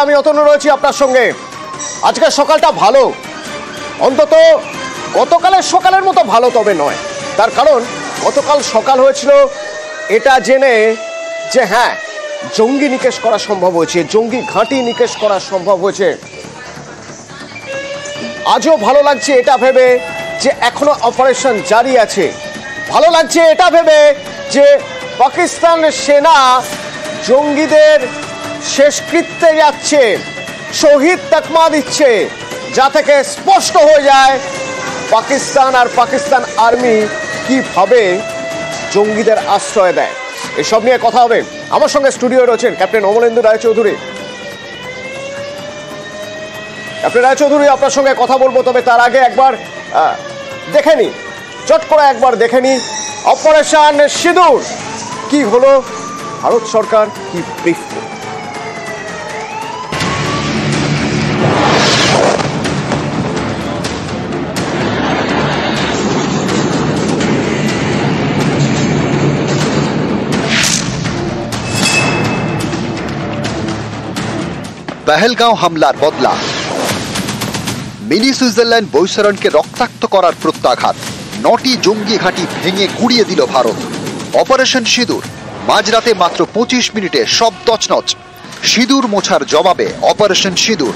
আমি অতনু রয়েছি আপনার সঙ্গে। আজকের সকালটা ভালো, অন্তত গতকালের সকালের মতো ভালো তবে নয়। তার কারণ গতকাল সকাল হয়েছিল এটা জেনে যে হ্যাঁ, জঙ্গি নিকেশ করা সম্ভব হয়েছে, জঙ্গি ঘাঁটি নিকেশ করা সম্ভব হয়েছে। আজও ভালো লাগছে এটা ভেবে যে এখনো অপারেশন জারি আছে। ভালো লাগছে এটা ভেবে যে পাকিস্তান সেনা জঙ্গিদের শেষকৃত্যে যাচ্ছে, শহীদ তকমা দিচ্ছে, যা থেকে স্পষ্ট হয়ে যায় পাকিস্তান আর পাকিস্তান আর্মি কিভাবে জঙ্গিদের আশ্রয় দেয়। এসব নিয়ে কথা হবে। আমার সঙ্গে স্টুডিও রয়েছেন ক্যাপ্টেন অমলেন্দু রায়চৌধুরী। ক্যাপ্টেন রায়চৌধুরী, আপনার সঙ্গে কথা বলবো, তবে তার আগে একবার দেখে নি, চট করে একবার দেখে নি অপারেশন সিঁদুর কি হলো, ভারত সরকার কি ব্রিফ করল। পেহেলগাঁও হামলার বদলা, মিনি সুইজারল্যান্ড বৈশরণকে রক্তাক্ত করার প্রত্যাঘাত, 9টি জঙ্গি ঘাঁটি ভেঙে গুড়িয়ে দিল ভারত। অপারেশন সিঁদুর, মাঝরাতে মাত্র 25 মিনিটে সব তছনছ। সিঁদুর মোছার জবাবে অপারেশন সিঁদুর।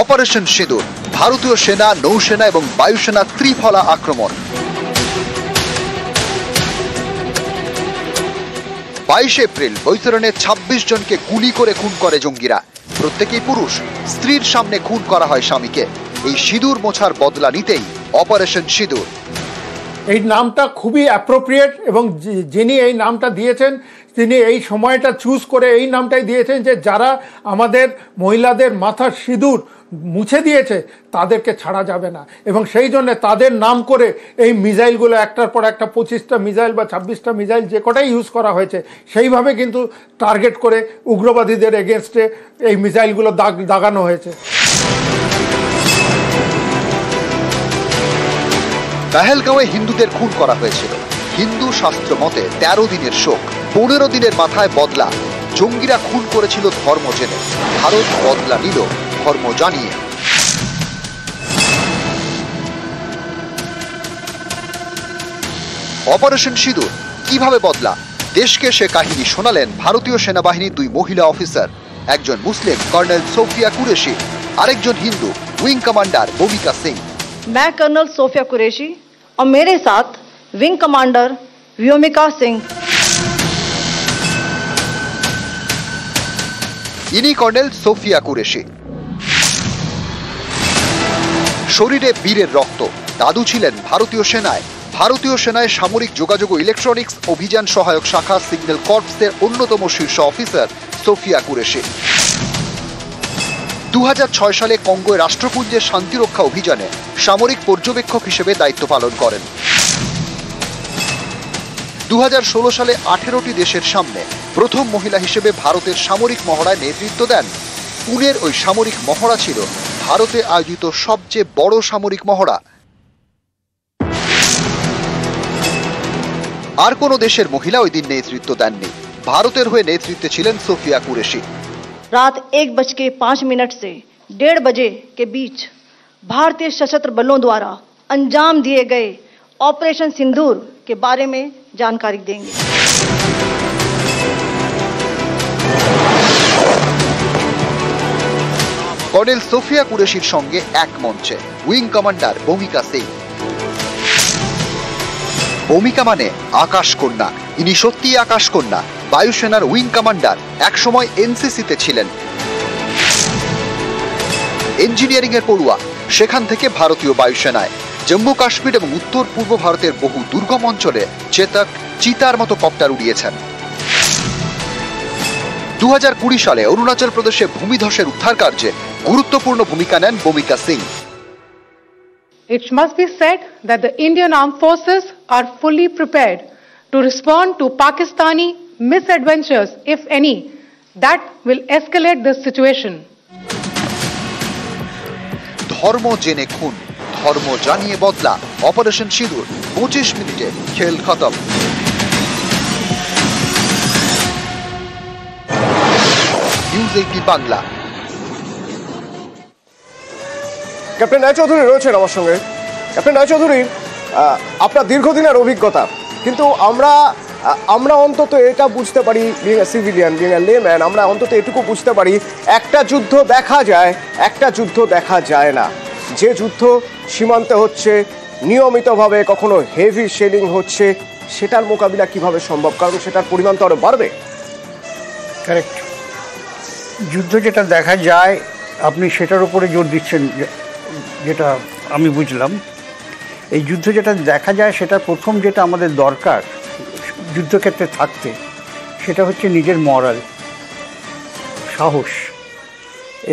অপারেশন সিঁদুর, ভারতীয় সেনা, নৌসেনা এবং বায়ুসেনা ত্রিফলা আক্রমণ। 22 এপ্রিল বৈতরণে 26 জনকে গুলি করে খুন করে জঙ্গিরা। প্রত্যেকেই পুরুষ। স্ত্রীর সামনে খুন করা হয় স্বামীকে। এই সিঁদুর মোছার বদলা নিতেই অপারেশন সিঁদুর। এই নামটা খুবই অ্যাপ্রোপ্রিয়েট এবং যিনি এই নামটা দিয়েছেন তিনি এই সময়টা চুজ করে এই নামটাই দিয়েছেন যে যারা আমাদের মহিলাদের মাথার সিঁদুর মুছে দিয়েছে তাদেরকে ছাড়া যাবে না, এবং সেই জন্য তাদের নাম করে এই মিসাইলগুলো একটার পর একটা 25টা মিসাইল বা 26টা মিসাইল যে কটাই ইউজ করা হয়েছে সেইভাবে কিন্তু টার্গেট করে উগ্রবাদীদের এগেনস্টে এই মিসাইলগুলো দাগানো হয়েছে। পেহেলগাঁওয়ে হিন্দুদের খুন করা হয়েছিল। হিন্দু শাস্ত্র মতে 13 দিনের শোক, 15 দিনের মাথায় বদলা। জঙ্গিরা খুন করেছিল ধর্ম জেনে, ভারত বদলা নিল ধর্ম জানিয়ে। অপারেশন সিঁদুর কিভাবে বদলা, দেশকে সে কাহিনী শোনালেন ভারতীয় সেনাবাহিনীর 2 মহিলা অফিসার, একজন মুসলিম কর্নেল সোফিয়া কুরেশি, আরেকজন হিন্দু উইং কমান্ডার বমিকা সিং। मैं कर्नल सोफिया कुरैशी और मेरे साथ विंग कमांडर व्योमिका सिंह। ইনি কর্নেল সোফিয়া কুরেশি। শরীরে বীরের রক্ত। দাদু ছিলেন ভারতীয় সেনায়। ভারতীয় সেনায় সামরিক যোগাযোগ ও ইলেকট্রনিক্স অভিযান সহায়ক শাখা সিগন্যাল কর্পসের অন্যতম শীর্ষ অফিসার সোফিয়া কুরেশি। 2006 সালে কঙ্গোয় রাষ্ট্রপুঞ্জের শান্তিরক্ষা অভিযানে সামরিক পর্যবেক্ষক হিসেবে দায়িত্ব পালন করেন। 2016 সালে 18টি দেশের সামনে প্রথম মহিলা হিসেবে ভারতের সামরিক মহড়ায় নেতৃত্ব দেন। পুনের ওই সামরিক মহড়া ছিল ভারতে আয়োজিত সবচেয়ে বড় সামরিক মহড়া। আর কোনো দেশের মহিলা ওই দিন নেতৃত্ব দেননি। ভারতের হয়ে নেতৃত্বে ছিলেন সোফিয়া কুরেশি। रात 1:05 से 1:30 बजे के बीच भारतीय सशस्त्र बलों द्वारा अंजाम दिए गए ऑपरेशन सिंदूर के बारे में जानकारी देंगे। কর্নেল সোফিয়া কুরেশির সঙ্গে এক মঞ্চে উইং কমান্ডার বমিকা সিং। বমিকা মানে আকাশ কন্যা। ইনি সত্যিই আকাশ কন্যা। বায়ুসেনার উইং কমান্ডার, একসময় এনসিসিতে ছিলেন। ইঞ্জিনিয়ারিং এর পড়ুয়া, সেখান থেকে ভারতীয় বায়ুসেনায় জম্মু কাশ্মীর এবং উত্তর পূর্ব ভারতের বহু দুর্গম অঞ্চলে চেতক, চিতার মতো কপ্টার উড়িয়েছেন। 2020 সালে অরুণাচল প্রদেশে ভূমিধসের উদ্ধার কার্যে গুরুত্বপূর্ণ ভূমিকা নেন Vyomika Singh. It must be said that the Indian Armed Forces are fully prepared to respond to Pakistani misadventures, if any, that will escalate this situation. ধর্ম জেনে খুন, ধর্ম জানিয়ে বদলা। অপারেশন সিঁদুর, 25 মিনিটে খেল খতম। 18 বাংলা। ক্যাপ্টেন রায়চৌধুরী রয়েছেন আমার সঙ্গে। ক্যাপ্টেন রায়চৌধুরী, আপনার দীর্ঘদিনের অভিজ্ঞতা, কিন্তু আমরা অন্তত এটা বুঝতে পারি, being a civilian, being a layman, আমরা অন্তত এটুকু বুঝতে পারি একটা যুদ্ধ দেখা যায়, একটা যুদ্ধ দেখা যায় না। যে যুদ্ধ সীমান্তে হচ্ছে নিয়মিতভাবে, কখনো হেভি শেলিং হচ্ছে, সেটার মোকাবিলা কিভাবে সম্ভব? কারণ সেটার পরিমাণ তো আরো বাড়বে। কারেক্ট। যুদ্ধ যেটা দেখা যায় আপনি সেটার উপরে জোর দিচ্ছেন, যেটা আমি বুঝলাম। এই যুদ্ধ যেটা দেখা যায় সেটা প্রথম যেটা আমাদের দরকার যুদ্ধক্ষেত্রে থাকতে, সেটা হচ্ছে নিজের মরাল, সাহস,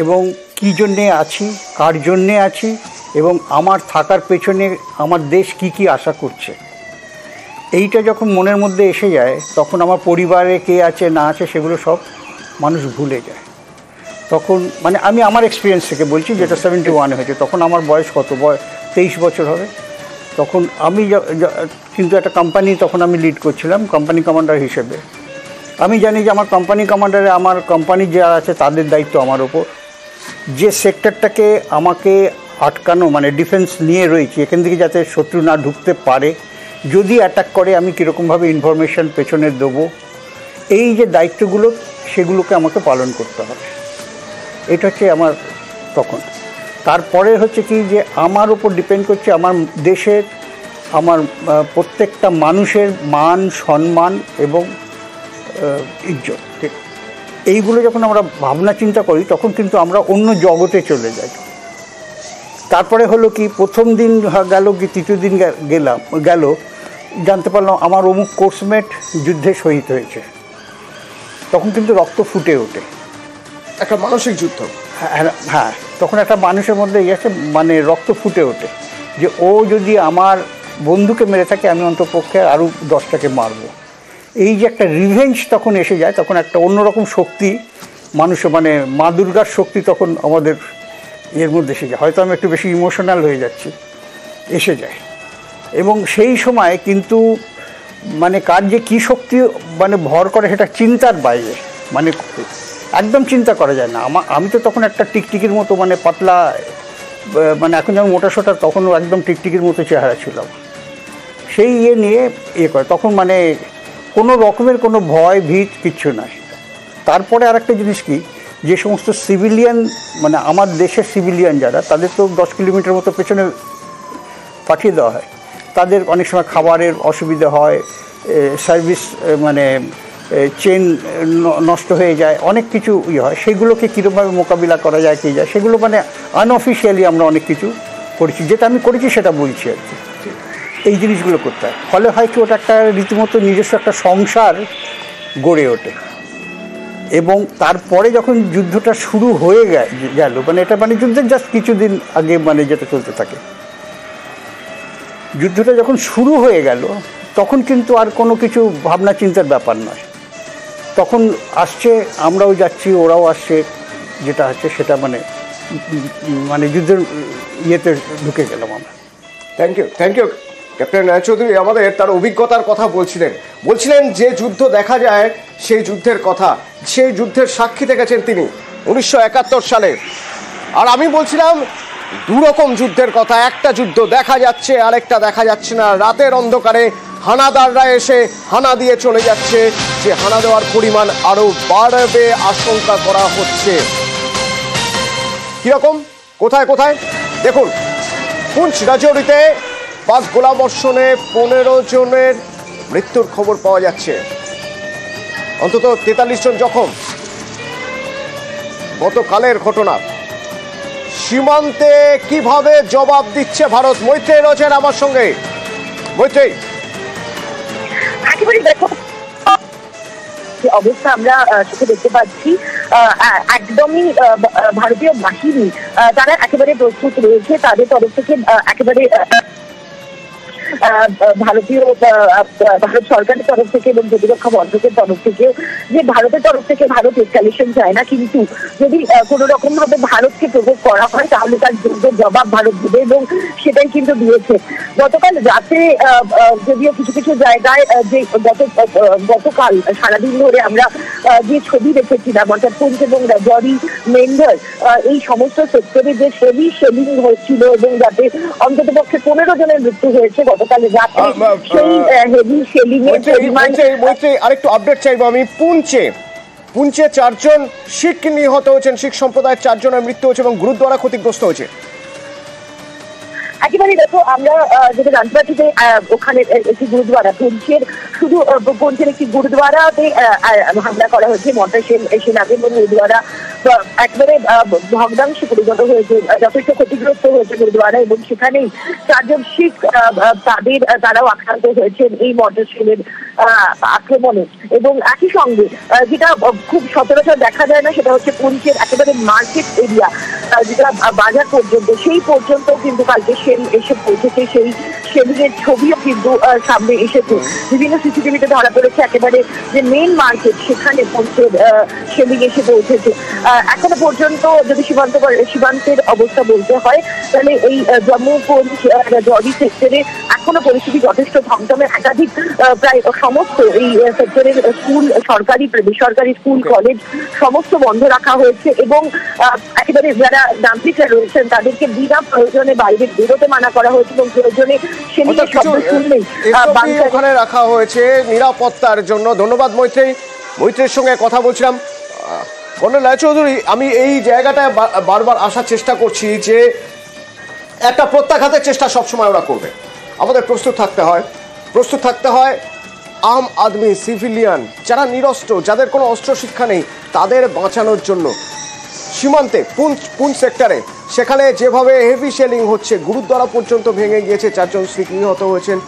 এবং কী জন্যে আছি, কার জন্যে আছি, এবং আমার থাকার পেছনে আমার দেশ কি কি আশা করছে। এইটা যখন মনের মধ্যে এসে যায় তখন আমার পরিবারে কে আছে না আছে সেগুলো সব মানুষ ভুলে যায়। তখন মানে আমি আমার এক্সপিরিয়েন্স থেকে বলছি, যেটা 71 হয়েছে, তখন আমার বয়স কত, 23 বছর হবে। তখন আমি কিন্তু একটা কোম্পানি তখন আমি লিড করছিলাম কোম্পানি কমান্ডার হিসেবে। আমি জানি যে আমার কোম্পানি কমান্ডারে আমার কোম্পানি যারা আছে তাদের দায়িত্ব আমার ওপর। যে সেক্টরটাকে আমাকে আটকানো, মানে ডিফেন্স নিয়ে রয়েছে, এখান থেকে যাতে শত্রু না ঢুকতে পারে, যদি অ্যাটাক করে আমি কীরকমভাবে ইনফরমেশন পেছনে দেবো, এই যে দায়িত্বগুলো সেগুলোকে আমাকে পালন করতে হবে। এটা হচ্ছে আমার তখন। তারপরে হচ্ছে কি যে আমার ওপর ডিপেন্ড করছে আমার দেশের, আমার প্রত্যেকটা মানুষের মান সম্মান এবং ইজ্জত। ঠিক এইগুলো যখন আমরা ভাবনা চিন্তা করি তখন কিন্তু আমরা অন্য জগতে চলে যাই। তারপরে হলো কি, প্রথম দিন গেল কি, তৃতীয় দিন গেল জানতে পারলাম আমার অমুক কোর্সমেট যুদ্ধে শহীদ হয়েছে। তখন কিন্তু রক্ত ফুটে ওঠে, একটা মানসিক যুদ্ধ। হ্যাঁ, তখন একটা মানুষের মধ্যে ইয়েছে, মানে রক্ত ফুটে ওঠে যে ও যদি আমার বন্ধুকে মেরে থাকে আমি অন্তপক্ষে আরও 10টাকে মারবো। এই যে একটা রিভেঞ্জ তখন এসে যায়, তখন একটা অন্যরকম শক্তি মানুষের, মানে মা দুর্গার শক্তি তখন আমাদের এর মধ্যে এসে যায়। হয়তো আমি একটু বেশি ইমোশনাল হয়ে যাচ্ছি, এসে যায়। এবং সেই সময় কিন্তু মানে কার যে কী শক্তি মানে ভর করে সেটা চিন্তার বাইরে, মানে একদম চিন্তা করা যায় না। আমি তো তখন একটা টিকটিকির মতো, মানে পাতলা, মানে এখন যেমন মোটা সোটা, তখনও একদম টিকটিকির মতো চেহারা ছিল। সেই নিয়ে করে তখন মানে কোনো রকমের কোনো ভয় ভীত কিচ্ছু নাই। তারপরে আরেকটা জিনিস কি, যে সমস্ত সিভিলিয়ান, মানে আমার দেশের সিভিলিয়ান যারা, তাদের তো 10 কিলোমিটার মতো পেছনে পাঠিয়ে দেওয়া হয়। তাদের অনেক সময় খাবারের অসুবিধা হয়, সার্ভিস মানে চেন নষ্ট হয়ে যায়, অনেক কিছু হয়। সেগুলোকে কীরকমভাবে মোকাবিলা করা যায়, কী যায়, সেগুলো মানে আনঅফিসিয়ালি আমরা অনেক কিছু করেছি। যেটা আমি করেছি সেটা বলছি আর কি। এই জিনিসগুলো করতে হয়, ফলে হয় কি, ওটা একটা রীতিমতো নিজস্ব একটা সংসার গড়ে ওঠে। এবং তারপরে যখন যুদ্ধটা শুরু হয়ে গেল, মানে এটা মানে যুদ্ধের জাস্ট কিছুদিন আগে মানে যেটা চলতে থাকে, যুদ্ধটা যখন শুরু হয়ে গেল তখন কিন্তু আর কোনো কিছু ভাবনা চিন্তার ব্যাপার নয়। তখন আসছে, আমরাও যাচ্ছি, ওরাও আসছে, যেটা হচ্ছে সেটা মানে যুদ্ধের ইয়েতে ঢুকে গেলাম আমরা। থ্যাংক ইউ ক্যাপ্টেন রায়চৌধুরী আমাদের তার অভিজ্ঞতার কথা বলছিলেন যে যুদ্ধ দেখা যায় সেই যুদ্ধের কথা, সেই যুদ্ধের সাক্ষী থেকেছেন তিনি 1971 সালে। আর আমি বলছিলাম দুরকম যুদ্ধের কথা, একটা যুদ্ধ দেখা যাচ্ছে, আরেকটা দেখা যাচ্ছে না। রাতের অন্ধকারে হানাদাররা এসে হানা দিয়ে চলে যাচ্ছে, যে হানা দেওয়ার পরিমাণ আরো বাড়বে আশঙ্কা করা হচ্ছে। কিরকম, কোথায় কোথায় দেখুন, পুঞ্চ রাজৌরিতে পাক গোলাবর্ষণে 15 জনের মৃত্যুর খবর পাওয়া যাচ্ছে, অন্তত 43 জন জখম। গতকালের ঘটনা। সীমান্তে কিভাবে জবাব দিচ্ছে ভারত? মৈত্রেয়ী রয়েছেন আমার সঙ্গে। মৈত্রেয়ী, একেবারে দেখো যে অবস্থা আমরা চোখে দেখতে পাচ্ছি, একদমই ভারতীয় বাহিনী তারা একেবারে প্রস্তুত রয়েছে। তাদের তরফ থেকে একেবারে ভারতীয় ভারত সরকারের তরফ থেকে এবং প্রতিরক্ষা মন্ত্রকের তরফ থেকেও, যে ভারতের তরফ থেকে ভারত এসকালেশন চায় না, কিন্তু যদি কোনো রকম ভাবে ভারতকে প্রভোগ করা হয় তাহলে তার যোগ্য জবাব ভারত দেবে, এবং সেটাই কিন্তু দিয়েছে। গতকাল রাতে যদিও কিছু কিছু জায়গায় যে গতকাল সারাদিন ধরে আমরা যে ছবি দেখেছিলাম, অর্থাৎ পুঞ্চ এবং রাজৌরি, মেন্ধার, এই সমস্ত সেক্টরে যে হেভি শেলিং হচ্ছিল এবং যাতে অন্তত পক্ষে 15 জনের মৃত্যু হয়েছে গতকাল রাতে, সেই হেভি শেলিং এর পরিমাণ। আরেকটু আপডেট চাইবো আমি। পুঞ্চে 4 জন শিখ নিহত হয়েছেন, শিখ সম্প্রদায়ের 4 জনের মৃত্যু হয়েছে এবং গুরুদ্বারা ক্ষতিগ্রস্ত হয়েছে। একেবারে দেখো, আমরা যেটা জানতে পারছি যে ওখানে একটি গুরুদ্বারা, পুঞ্চের একটি গুরুদ্বারাতে হামলা করা হয়েছে, মর্টার শেল আগে, এবং গুরুদ্বারা একেবারে ভগ্নাংশে পরিণত হয়েছে, যথেষ্ট ক্ষতিগ্রস্ত হয়েছে গুরুদ্বারা, এবং সেখানেই 4 জন শিখ তারাও আক্রান্ত হয়েছেন এই মর্টার শেলের আক্রমণে। এবং একই সঙ্গে যেটা খুব সচরাচর দেখা যায় না, সেটা হচ্ছে পুঞ্চের একেবারে মার্কেট এরিয়া, যেটা বাজার পর্যন্ত, সেই পর্যন্ত কিন্তু কালকে শেল এসে পৌঁছেছে। সেই শেলিংয়ের ছবিও কিন্তু সামনে এসেছে, বিভিন্ন সিসিটিভিতে ধরা পড়েছে। একেবারে যে মেইন মার্কেট, সেখানে পুঞ্চের শেলিং এসে পৌঁছেছে। এখনো পর্যন্ত যদি সীমান্তের অবস্থা বলতে হয়, তাহলে এই জম্মু পুঞ্চ রাজৌরি সেক্টরে এখনো পরিস্থিতি যথেষ্ট থমথমে। একাধিক প্রায় সমস্ত এই সেক্টরের স্কুল, সরকারি বেসরকারি স্কুল, কলেজ সমস্ত বন্ধ রাখা হয়েছে, এবং একেবারে যারা নাগরিকরা রয়েছেন তাদেরকে বিনা প্রয়োজনে বাইরে বেরোতে মানা করা হয়েছে, এবং প্রয়োজনে সেদিকে শব্দ শুনলেই ওখানে রাখা হয়েছে নিরাপত্তার জন্য। ধন্যবাদ মৈত্রীর সঙ্গে কথা বলছিলাম। কর্নেল রায়চৌধুরী, আমি এই জায়গাটায় বারবার আসার চেষ্টা করছি যে একটা প্রত্যাঘাতের চেষ্টা সবসময় ওরা করবে, আমাদের প্রস্তুত থাকতে হয়। আম আদমি, সিভিলিয়ান, যারা নিরস্ত্র, যাদের কোনো অস্ত্র শিক্ষা নেই, তাদের বাঁচানোর জন্য সীমান্তে পুঞ্চ সেক্টরে সেখানে যেভাবে হেভি শেলিং হচ্ছে, গুরুদ্বারা পর্যন্ত ভেঙে গিয়েছে, 4 জন শিখ নিহত হয়েছেন।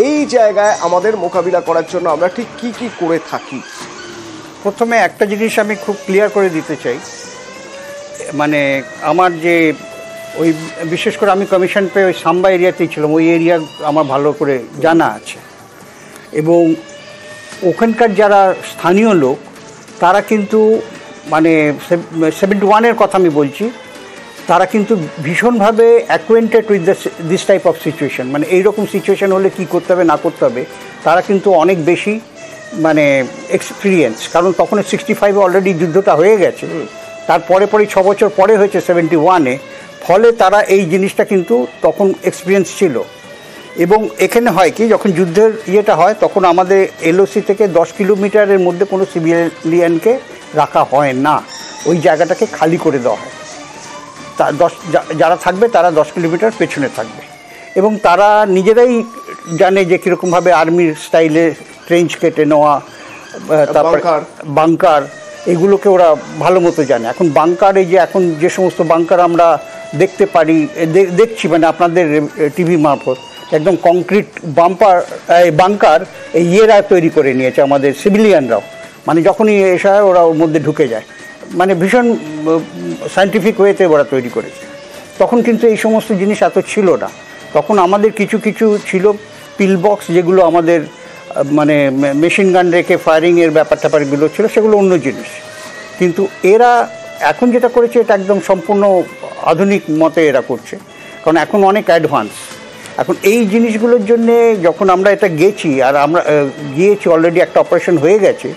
এই জায়গায় আমাদের মোকাবিলা করার জন্য আমরা ঠিক কি করে থাকি? প্রথমে একটা জিনিস আমি খুব ক্লিয়ার করে দিতে চাই, মানে আমার যে ওই বিশেষ করে আমি কমিশন পেয়ে ওই সাম্বা এরিয়াতেই ছিলাম, ওই এরিয়া আমার ভালো করে জানা আছে, এবং ওখানকার যারা স্থানীয় লোক তারা কিন্তু মানে 71-এর কথা আমি বলছি, তারা কিন্তু ভীষণভাবে acquainted with this type of situation. মানে এইরকম সিচুয়েশন হলে কী করতে হবে না করতে হবে তারা কিন্তু অনেক বেশি মানে এক্সপিরিয়েন্স, কারণ তখন 65-এ অলরেডি যুদ্ধটা হয়ে গেছে, তারপরে 6 বছর পরে হয়েছে 71-এ, ফলে তারা এই জিনিসটা কিন্তু তখন এক্সপিরিয়েন্স ছিল। এবং এখানে হয় কি, যখন যুদ্ধের ইয়েটা হয় তখন আমাদের এলওসি থেকে 10 কিলোমিটারের মধ্যে কোনো সিভিলিয়ানকে রাখা হয় না, ওই জায়গাটাকে খালি করে দেওয়া হয়। যারা থাকবে তারা 10 কিলোমিটার পেছনে থাকবে, এবং তারা নিজেরাই জানে যে কীরকমভাবে আর্মির স্টাইলে ট্রেঞ্চ কেটে নেওয়া, তারপর বাংকার, এগুলোকে ওরা ভালো মতো জানে। এখন বাংকার, এই যে এখন যে সমস্ত বাংকার আমরা দেখতে পারি, দেখছি মানে আপনাদের টিভি মারফত, একদম কংক্রিট বাংকার ইয়েরা তৈরি করে নিয়েছে আমাদের সিভিলিয়ানরাও, মানে যখনই এসে হয় ওরা ওর মধ্যে ঢুকে যায়, মানে ভীষণ সায়েন্টিফিক ওয়েতে ওরা তৈরি করেছে। তখন কিন্তু এই সমস্ত জিনিস এত ছিল না, তখন আমাদের কিছু ছিল পিল বক্স, যেগুলো আমাদের মানে মেশিন গান রেখে ফায়ারিংয়ের ব্যাপারগুলো ছিল, সেগুলো অন্য জিনিস। কিন্তু এরা এখন যেটা করেছে এটা একদম সম্পূর্ণ আধুনিক মতে এরা করছে, কারণ এখন অনেক অ্যাডভান্স। এখন এই জিনিসগুলোর জন্যে যখন আমরা এটা গেছি, আর আমরা গিয়েছি অলরেডি, একটা অপারেশন হয়ে গেছে,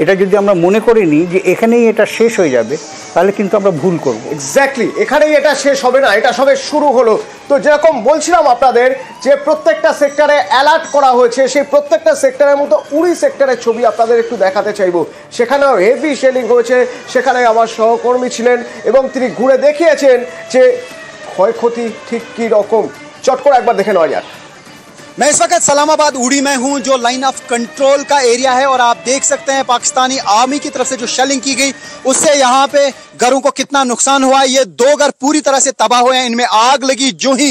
এটা যদি আমরা মনে করে নিই যে এখানেই এটা শেষ হয়ে যাবে, তাহলে কিন্তু আমরা ভুল করব। এক্স্যাক্টলি, এখানেই এটা শেষ হবে না, এটা সবে শুরু হলো। তো যেরকম বলছিলাম আপনাদের যে প্রত্যেকটা সেক্টরে অ্যালার্ট করা হয়েছে, সেই প্রত্যেকটা সেক্টরের মতো উড়ি সেক্টরের ছবি আপনাদের একটু দেখাতে চাইবো। সেখানেও হেভি শেলিং হয়েছে, সেখানে আমার সহকর্মী ছিলেন এবং তিনি ঘুরে দেখিয়েছেন যে ক্ষয়ক্ষতি ঠিক কী রকম। চট করে একবার দেখে নেওয়া যাক। मैं इस वक्त सलामाबाद उड़ी में हूं, जो लाइन ऑफ कंट्रोल का एरिया है, और आप देख सकते हैं पाकिस्तानी आर्मी की तरफ से जो शेलिंग की गई उससे यहां पे घरों को कितना नुकसान हुआ। ये 2 घर पूरी तरह से तबाह हुए हैं, इनमें आग लगी जो ही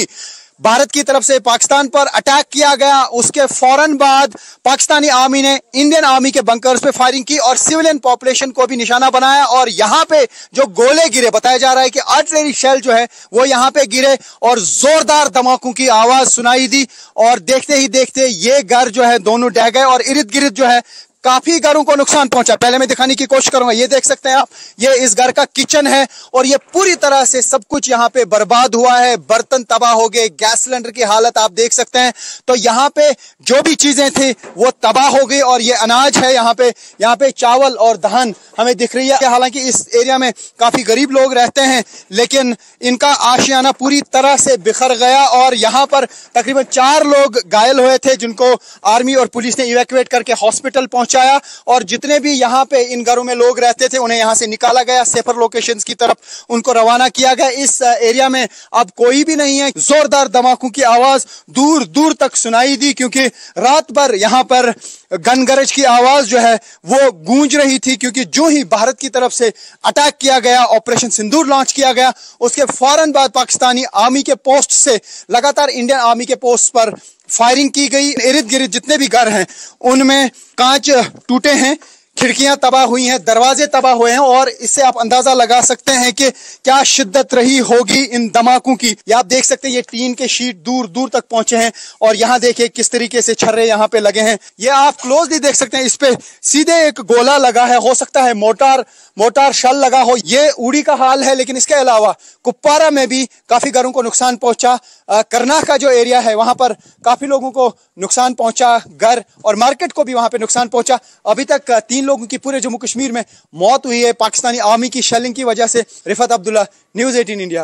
भारत की तरफ से पाकिस्तान पर अटैक किया गया, उसके फौरन बाद पाकिस्तानी आर्मी ने इंडियन आर्मी के बंकर्स पे फायरिंग की और सिविलियन पॉपुलेशन को भी निशाना बनाया। और यहाँ पे जो गोले गिरे, बताया जा रहा है कि आर्टिलरी शेल जो है वो यहाँ पे गिरे और जोरदार धमाकों की आवाज सुनाई दी। और देखते ही देखते ये घर जो है दोनों ढह गए और इर्द गिर्द जो है काफी घरों को नुकसान पहुंचा। पहले मैं दिखाने की कोशिश करूंगा, ये देख सकते हैं आप, ये इस घर का किचन है और ये पूरी तरह से सब कुछ यहाँ पे बर्बाद हुआ है। बर्तन तबाह हो गए, गैस सिलेंडर की हालत आप देख सकते हैं। तो यहाँ पे जो भी चीजें थी वो तबाह हो गई और ये अनाज है यहाँ पे चावल और धान हमें दिख रही है। हालांकि इस एरिया में काफी गरीब लोग रहते हैं, लेकिन इनका आशियाना पूरी तरह से बिखर गया और यहाँ पर तकरीबन 4 लोग घायल हुए थे, जिनको आर्मी और पुलिस ने इवैक्यूएट करके हॉस्पिटल पहुंचाया। और जितने भी यहाँ पे इन घरों में लोग रहते थे उन्हें यहाँ से निकाला गया, सेफर लोकेशंस की तरफ उनको रवाना किया गया। इस एरिया में अब कोई भी नहीं है। जोरदार धमाकों की आवाज दूर दूर तक सुनाई दी, क्योंकि रात भर यहाँ पर गन गरज की आवाज जो है वो गूंज रही थी, क्योंकि जो ही भारत की तरफ से अटैक किया गया, ऑपरेशन सिंदूर लॉन्च किया गया, उसके फौरन बाद पाकिस्तानी आर्मी के पोस्ट से लगातार इंडियन आर्मी के पोस्ट पर फायरिंग की गई। इर्द गिर्द जितने भी घर हैं उनमें कांच टूटे हैं, खिड़कियां तबाह हुई हैं, दरवाजे तबाह हुए हैं और इससे आप अंदाजा लगा सकते हैं कि क्या शिद्दत रही होगी इन धमाकों की। ये आप देख सकते हैं, ये टीन के शीट दूर दूर तक पहुंचे हैं और यहाँ देखिए किस तरीके से छर्रे यहाँ पे लगे हैं। ये आप क्लोजली देख सकते हैं, इस पे सीधे एक गोला लगा है, हो सकता है मोटार शल लगा हो। ये उड़ी का हाल है, लेकिन इसके अलावा कुपवारा में भी काफी घरों को नुकसान पहुंचा। करनाह का जो एरिया है वहां पर काफी लोगों को नुकसान पहुंचा, घर और मार्केट को भी वहां पे नुकसान पहुंचा। अभी तक 3 लोगों की पूरे जम्मू कश्मीर में मौत हुई है पाकिस्तानी आर्मी की शेलिंग की वजह से। Rifat Abdullah, news 18 India.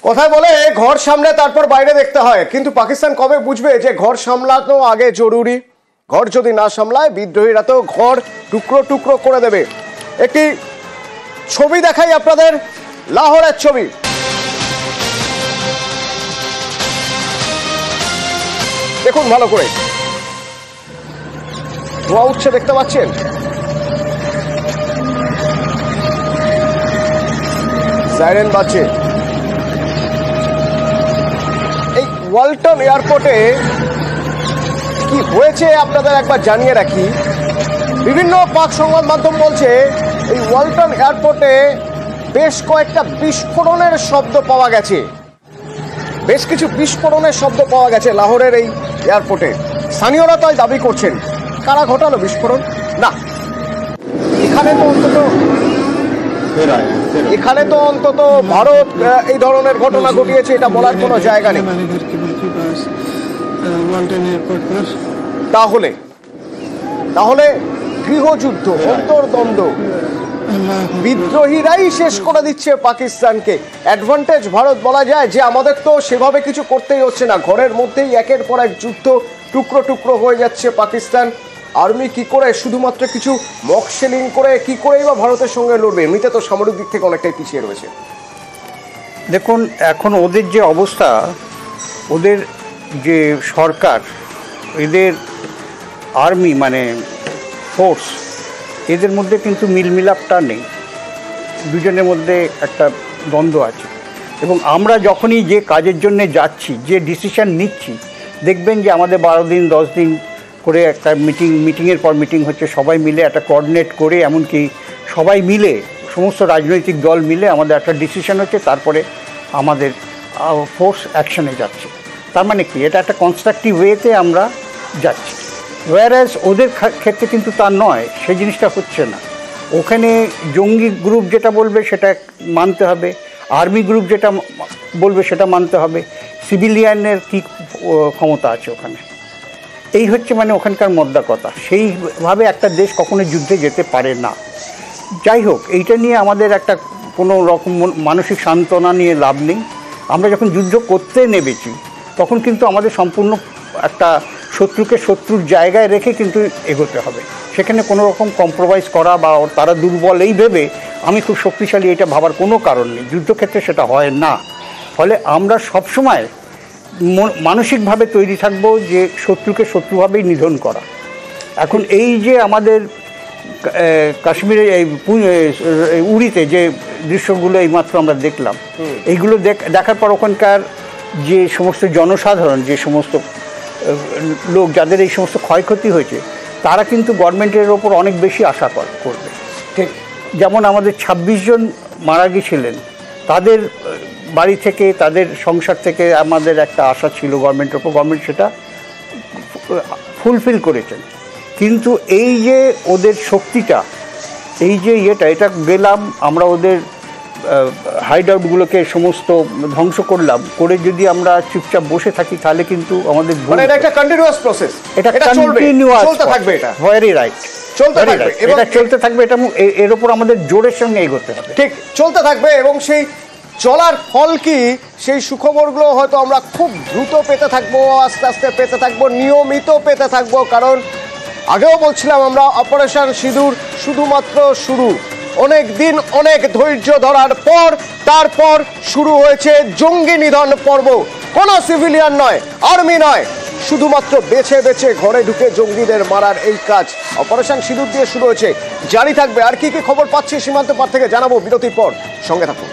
কথায় বলে ঘর সামলে তারপর বাইরে দেখতে হয়, কিন্তু পাকিস্তান কবে বুঝবে যে ঘর সামলানো আগে জরুরি? ঘর যদি না সামলায় বিদ্রোহীরা তো ঘর টুকরো টুকরো করে দেবে। একটি ছবি দেখাই আপনাদের, লাহোরের ছবি। দেখুন ভালো করে, ধোঁয়া উঠছে দেখতে পাচ্ছেন। সাইরেন বাজছে। এই ওয়ালটন এয়ারপোর্টে কি হয়েছে আপনাদের একবার জানিয়ে রাখি। বিভিন্ন পাক সংবাদ মাধ্যম বলছে এই ওয়ালটন এয়ারপোর্টে বেশ কয়েকটা বিস্ফোরণের শব্দ পাওয়া গেছে, বেশ কিছু বিস্ফোরণের শব্দ পাওয়া গেছে লাহোরের এই এয়ারপোর্টে। স্থানীয়রা তাই দাবি করছেন। কারা ঘটালো বিস্ফোরণ? না, এখানে তো অন্তত ভারত এই ধরনের ঘটনা ঘটিয়েছে এটা বলার কোনো জায়গা নেই। তাহলে গৃহযুদ্ধ, অন্তর্দ্বন্দ্ব, বিদ্রোহীরাই শেষ করে দিচ্ছে পাকিস্তানকে। অ্যাডভান্টেজ ভারত বলা যায় যে আমাদের তো সেভাবে কিছু করতেই হচ্ছে না, ঘরের মধ্যেই একের পর এক যুদ্ধ, টুকরো টুকরো হয়ে যাচ্ছে পাকিস্তান। আর্মি কি করে শুধুমাত্র কিছু মক শেলিং করে কি করেই বা ভারতের সঙ্গে লড়বে? এমনিতে তো সামরিক দিক থেকে অনেকটাই পিছিয়ে রয়েছে। দেখুন এখন ওদের যে অবস্থা, ওদের যে সরকার, এদের আর্মি মানে ফোর্স, এদের মধ্যে কিন্তু মিলমিলাপটা নেই, দুজনের মধ্যে একটা দ্বন্দ্ব আছে। এবং আমরা যখনই যে কাজের জন্য যাচ্ছি, যে ডিসিশন নিচ্ছি, দেখবেন যে আমাদের 12 দিন 10 দিন করে একটা মিটিংয়ের পর মিটিং হচ্ছে, সবাই মিলে একটা কোঅর্ডিনেট করে, এমনকি সবাই মিলে সমস্ত রাজনৈতিক দল মিলে আমাদের একটা ডিসিশন হচ্ছে, তারপরে আমাদের ফোর্স অ্যাকশনে যাচ্ছে। তার মানে কি, এটা একটা কনস্ট্রাকটিভ ওয়েতে আমরা যাচ্ছি। ওয়ারাস ওদের ক্ষেত্রে কিন্তু তা নয়, সেই জিনিসটা হচ্ছে না। ওখানে জঙ্গি গ্রুপ যেটা বলবে সেটা মানতে হবে, আর্মি গ্রুপ যেটা বলবে সেটা মানতে হবে, সিভিলিয়ানের কী ক্ষমতা আছে ওখানে, এই হচ্ছে মানে ওখানকার মোদ্দা কথা। সেইভাবে একটা দেশ কখনো যুদ্ধে যেতে পারে না। যাই হোক, এইটা নিয়ে আমাদের একটা কোনো রকম মানসিক সান্ত্বনা নিয়ে লাভ নেই। আমরা যখন যুদ্ধ করতে নেমেছি তখন কিন্তু আমাদের সম্পূর্ণ একটা শত্রুকে শত্রুর জায়গায় রেখে কিন্তু এগোতে হবে। সেখানে কোনো রকম কম্প্রোমাইজ করা বা তারা দুর্বল এই ভেবে আমি খুব শক্তিশালী এটা ভাবার কোনো কারণ নেই। যুদ্ধক্ষেত্রে সেটা হয় না। ফলে আমরা সবসময় মানসিকভাবে তৈরি থাকবো যে শত্রুকে শত্রুভাবেই নিধন করা। এখন এই যে আমাদের কাশ্মীরে এই উড়িতে যে দৃশ্যগুলো এইমাত্র আমরা দেখলাম, এইগুলো দেখার পর ওখানকার যে সমস্ত জনসাধারণ, যে সমস্ত লোক যাদের এই সমস্ত ক্ষয়ক্ষতি হয়েছে, তারা কিন্তু গভর্নমেন্টের ওপর অনেক বেশি আশা করবে। ঠিক যেমন আমাদের 26 জন মারা গিয়েছিলেন, তাদের বাড়ি থেকে, তাদের সংসার থেকে আমাদের একটা আশা ছিল গভর্নমেন্টের ওপর, গভর্নমেন্ট সেটা ফুলফিল করেছেন। কিন্তু এই যে ওদের শক্তিটা, এই যে এটা গেলাম আমরা, ওদের হাইড আউটগুলোকে সমস্ত ধ্বংস করলাম, করে যদি আমরা চুপচাপ বসে থাকি তাহলে কিন্তু আমাদের এটা একটা কন্টিনিউয়াস প্রসেস, এটা কন্টিনিউয়াস চলতে থাকবে। এটা ভেরি রাইট, চলতে থাকবে, এটা চলতে থাকবে। এটা এর উপর আমাদের জোরের সঙ্গে এগোতে হবে। ঠিক, চলতে থাকবে। এবং সেই চলার ফল কি, সেই সুখবরগুলো হয়তো আমরা খুব দ্রুত পেতে থাকবো, আস্তে আস্তে পেতে থাকবো, নিয়মিত পেতে থাকবো। কারণ আগেও বলছিলাম আমরা, অপারেশন সিঁদুর শুধুমাত্র শুরু। অনেক দিন, অনেক ধৈর্য ধরার পর তারপর শুরু হয়েছে জঙ্গি নিধন পর্ব। কোনো সিভিলিয়ান নয়, আর্মি নয়, শুধুমাত্র বেছে বেছে ঘরে ঢুকে জঙ্গিদের মারার এই কাজ অপারেশন সিঁদুর দিয়ে শুরু হয়েছে। জারি থাকবে। আর কি কি খবর পাচ্ছি সীমান্ত পার থেকে জানাবো বিরতির পর, সঙ্গে থাকুন।